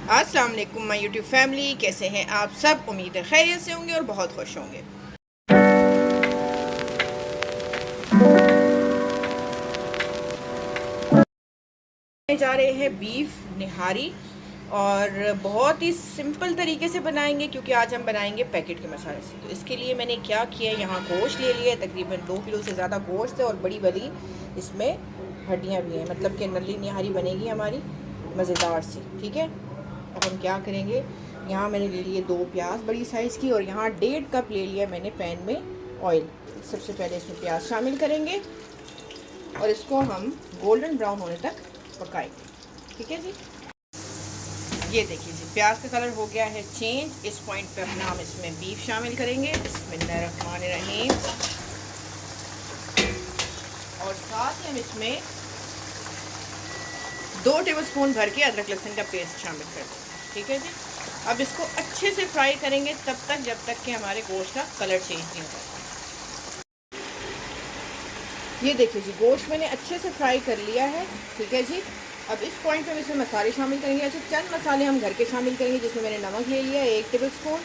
अस्सलाम वालेकुम my YouTube family, कैसे हैं आप सब। उम्मीद है खैरियत से होंगे और बहुत खुश होंगे। जा रहे हैं बीफ निहारी और बहुत ही सिंपल तरीके से बनाएंगे क्योंकि आज हम बनाएंगे पैकेट के मसाले से। तो इसके लिए मैंने क्या किया, यहाँ गोश्त ले लिया है, तकरीबन 2 किलो से ज़्यादा गोश्त है और बड़ी बड़ी इसमें हड्डियाँ भी हैं, मतलब कि नली निहारी बनेगी हमारी मज़ेदार सी। ठीक है, अब हम क्या करेंगे, यहाँ मैंने ले लिए 2 प्याज बड़ी साइज़ की और यहाँ 1.5 कप ले लिया मैंने पैन में ऑयल। सबसे पहले इसमें प्याज शामिल करेंगे और इसको हम गोल्डन ब्राउन होने तक पकाएंगे। ठीक है जी, ये देखिए जी, प्याज का कलर हो गया है चेंज। इस पॉइंट पे अपना हम इसमें बीफ शामिल करेंगे, बिस्मिल्लाहिर्रहमानिर्रहीम। और साथ ही हम इसमें 2 टेबलस्पून भर के अदरक लहसुन का पेस्ट शामिल कर देंगे। ठीक है जी, अब इसको अच्छे से फ्राई करेंगे तब तक जब तक कि हमारे गोश्त का कलर चेंज नहीं हो जाता। ये देखिए जी, गोश्त मैंने अच्छे से फ्राई कर लिया है। ठीक है जी, अब इस पॉइंट पे हम इसमें मसाले शामिल करेंगे। अच्छा, चंद मसाले हम घर के शामिल करेंगे, जिसमें मैंने नमक ले लिया 1 टेबलस्पून,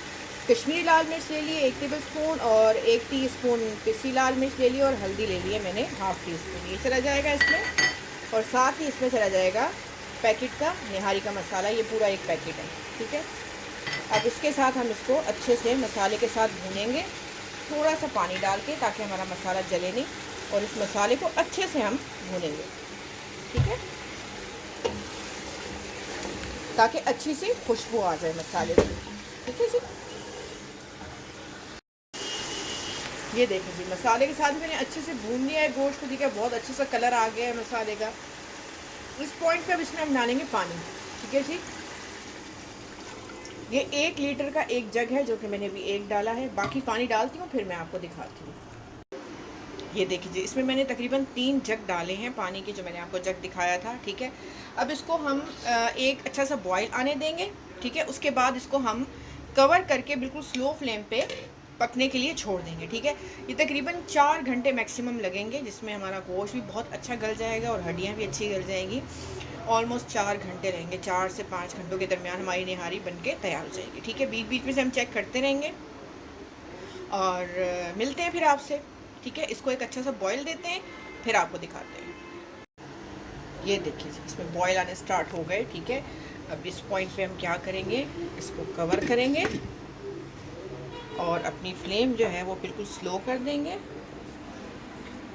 कश्मीरी लाल मिर्च ले लिए 1 टेबलस्पून और 1 टीस्पून पिसी लाल मिर्च ले ली और हल्दी ले ली है मैंने ½ टीस्पून। ये चला जाएगा इसमें, और साथ ही इसमें चला जाएगा पैकेट का निहारी का मसाला, ये पूरा 1 पैकेट है। ठीक है, अब इसके साथ हम इसको अच्छे से मसाले के साथ भूनेंगे, थोड़ा सा पानी डाल के, ताकि हमारा मसाला जले नहीं, और इस मसाले को अच्छे से हम भूनेंगे। ठीक है, ताकि अच्छी सी खुशबू आ जाए मसाले की। ठीक है जी, ये देखो जी, मसाले के साथ मैंने अच्छे से भून लिया है गोश्त को। ठीक है, बहुत अच्छे सा कलर आ गया है मसाले का। इस पॉइंट पे अब इसमें हम डालेंगे पानी। ठीक है जी, ये 1 लीटर का 1 जग है, जो कि मैंने भी 1 डाला है। बाकी पानी डालती हूँ फिर मैं आपको दिखाती हूँ। ये देखिए जी, इसमें मैंने तकरीबन 3 जग डाले हैं पानी के, जो मैंने आपको जग दिखाया था। ठीक है, अब इसको हम एक अच्छा सा बॉयल आने देंगे। ठीक है, उसके बाद इसको हम कवर करके बिल्कुल स्लो फ्लेम पे पकने के लिए छोड़ देंगे। ठीक है, ये तकरीबन 4 घंटे मैक्सिमम लगेंगे, जिसमें हमारा गोश्त भी बहुत अच्छा गल जाएगा और हड्डियाँ भी अच्छी गल जाएंगी। ऑलमोस्ट 4 घंटे रहेंगे, 4 से 5 घंटों के दरमियान हमारी निहारी बन के तैयार हो जाएगी। ठीक है, बीच बीच में से हम चेक करते रहेंगे और मिलते हैं फिर आपसे। ठीक है, इसको एक अच्छा सा बॉयल देते हैं, फिर आपको दिखाते हैं। ये देखिए जी, इसमें बॉयल आने स्टार्ट हो गए। ठीक है, अब इस पॉइंट पे हम क्या करेंगे, इसको कवर करेंगे और अपनी फ्लेम जो है वो बिल्कुल स्लो कर देंगे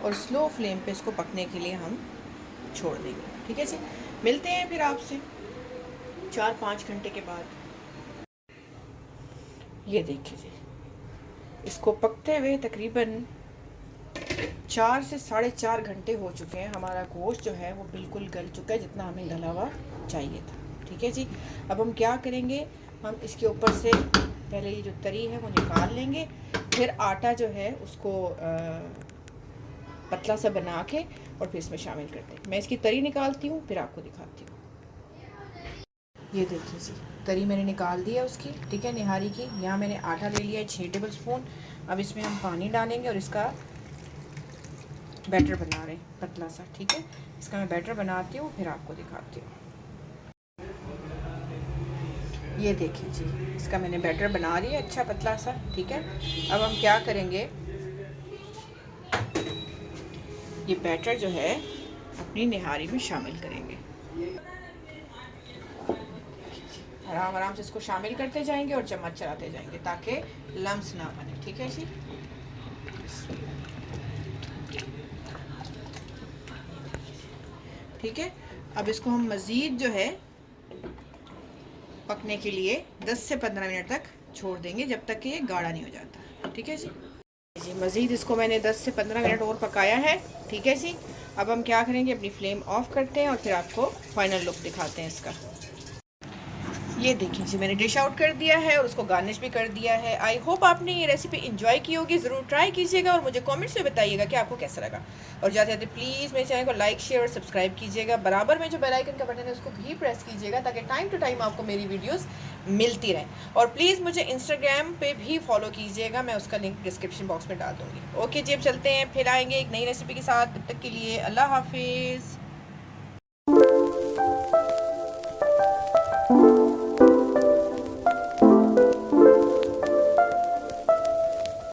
और स्लो फ्लेम पे इसको पकने के लिए हम छोड़ देंगे। ठीक है जी, मिलते हैं फिर आपसे 4-5 घंटे के बाद। ये देखिए जी, इसको पकते हुए तकरीबन 4 से 4.5 घंटे हो चुके हैं। हमारा गोश्त जो है वो बिल्कुल गल चुका है, जितना हमें गला हुआ चाहिए था। ठीक है जी, अब हम क्या करेंगे, हम इसके ऊपर से पहले ये जो तरी है वो निकाल लेंगे, फिर आटा जो है उसको पतला सा बना के और फिर इसमें शामिल करते हैं। मैं इसकी तरी निकालती हूँ, फिर आपको दिखाती हूँ। ये देखिए जी, तरी मैंने निकाल दी है उसकी। ठीक है, निहारी की। यहाँ मैंने आटा ले लिया है 6 टेबलस्पून। अब इसमें हम पानी डालेंगे और इसका बैटर बना रहे हैं पतला सा। ठीक है, इसका मैं बैटर बनाती हूँ, फिर आपको दिखाती हूँ। ये देखिए जी, इसका मैंने बैटर बना रही है अच्छा पतला सा। ठीक है, अब हम क्या करेंगे, ये बैटर जो है अपनी निहारी में शामिल करेंगे। आराम आराम से इसको शामिल करते जाएंगे और चम्मच चलाते जाएंगे ताकि लम्स ना बने। ठीक है जी, ठीक है, अब इसको हम मज़ीद जो है पकने के लिए 10 से 15 मिनट तक छोड़ देंगे, जब तक कि ये गाढ़ा नहीं हो जाता। ठीक है जी, जी मज़ीद इसको मैंने 10 से 15 मिनट और पकाया है। ठीक है जी, अब हम क्या करेंगे, अपनी फ्लेम ऑफ करते हैं और फिर आपको फाइनल लुक दिखाते हैं इसका। ये देखिए जी, मैंने डिश आउट कर दिया है और उसको गार्निश भी कर दिया है। आई होप आपने ये रेसिपी एंजॉय की होगी। ज़रूर ट्राई कीजिएगा और मुझे कमेंट्स में बताइएगा कि आपको कैसा लगा। और जाते जाते प्लीज़ मेरे चैनल को लाइक शेयर और सब्सक्राइब कीजिएगा। बराबर में जो बेल आइकन का बटन है उसको भी प्रेस कीजिएगा, ताकि टाइम टू टाइम आपको मेरी वीडियोज़ मिलती रहें। और प्लीज़ मुझे इंस्टाग्राम पर भी फॉलो कीजिएगा, मैं उसका लिंक डिस्क्रिप्शन बॉक्स में डाल दूँगी। ओके जी, अब चलते हैं, फिर आएँगे एक नई रेसिपी के साथ। तब तक के लिए अल्लाह हाफिज़।